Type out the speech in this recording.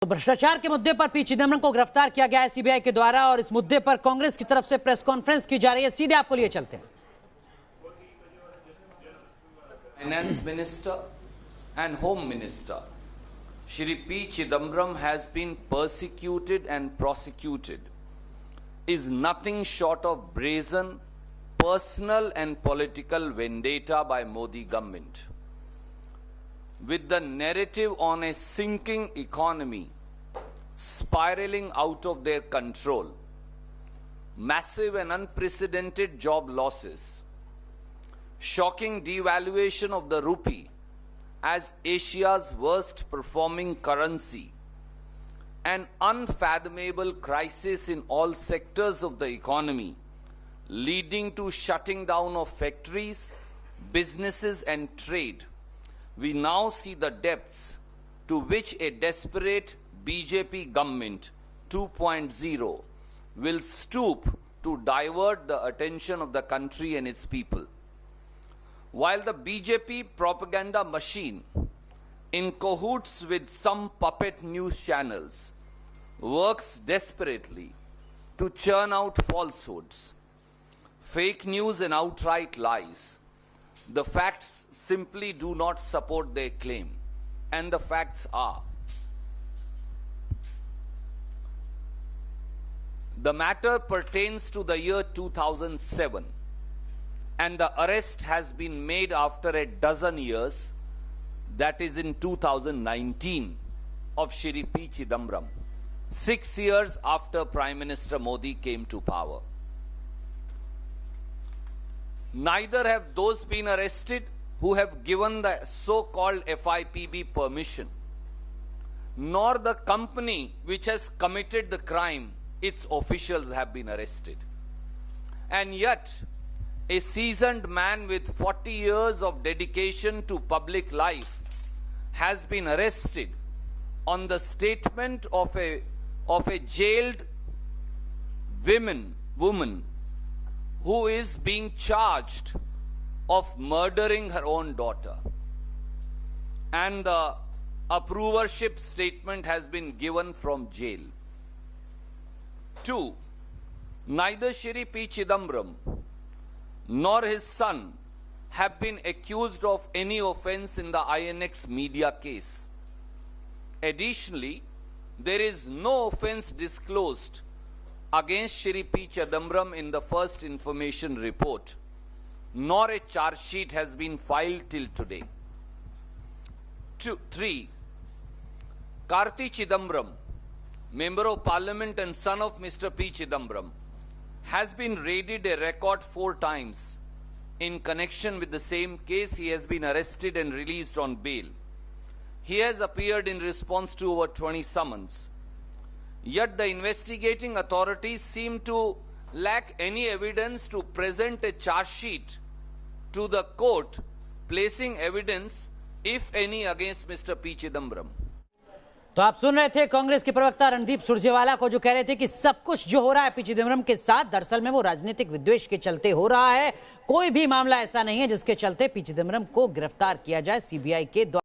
तो भ्रष्टाचार के मुद्दे पर पी चिदंबरम को गिरफ्तार किया गया है सीबीआई के द्वारा और इस मुद्दे पर कांग्रेस की तरफ से प्रेस कॉन्फ्रेंस की जा रही है। सीधे आपको लिए चलते हैं। Finance minister and Home Minister, Shri P. Chidambaram has been persecuted and prosecuted is nothing short of brazen, personal and political vendetta by Modi government. With the narrative on a sinking economy spiraling out of their control, massive and unprecedented job losses, shocking devaluation of the rupee as Asia's worst performing currency, an unfathomable crisis in all sectors of the economy, leading to shutting down of factories, businesses and trade, we now see the depths to which a desperate BJP government 2.0 will stoop to divert the attention of the country and its people. While the BJP propaganda machine, in cahoots with some puppet news channels, works desperately to churn out falsehoods, fake news and outright lies, the facts simply do not support their claim. And the facts are: the matter pertains to the year 2007. And the arrest has been made after a dozen years, that is in 2019, of Shri P. Chidambaram, 6 years after Prime Minister Modi came to power. Neither have those been arrested who have given the so-called FIPB permission, nor the company which has committed the crime, its officials have been arrested. And yet, a seasoned man with 40 years of dedication to public life has been arrested on the statement of a jailed woman who is being charged of murdering her own daughter. And the approvership statement has been given from jail. 2. Neither Shri P. Chidambaram nor his son have been accused of any offense in the INX media case. Additionally, there is no offense disclosed against Shri P. Chidambaram in the first information report, nor a charge sheet has been filed till today. 3. Karti Chidambaram, Member of Parliament and son of Mr. P. Chidambaram, has been raided a record 4 times. In connection with the same case, he has been arrested and released on bail. He has appeared in response to over 20 summons. Yet the investigating authorities seem to lack any evidence to present a charge sheet to the court, placing evidence, if any, against Mr. P. Chidambaram. तो आप सुन रहे थे कांग्रेस के प्रवक्ता रणदीप सुरजेवाला को, जो कह रहे थे कि सब कुछ जो हो रहा है पी चिदंबरम के साथ, दरअसल में वो राजनीतिक विद्वेष के चलते हो रहा है। कोई भी मामला ऐसा नहीं है जिसके चलते पी चिदंबरम को गिरफ्तार किया जाए सीबीआई के द्वारा।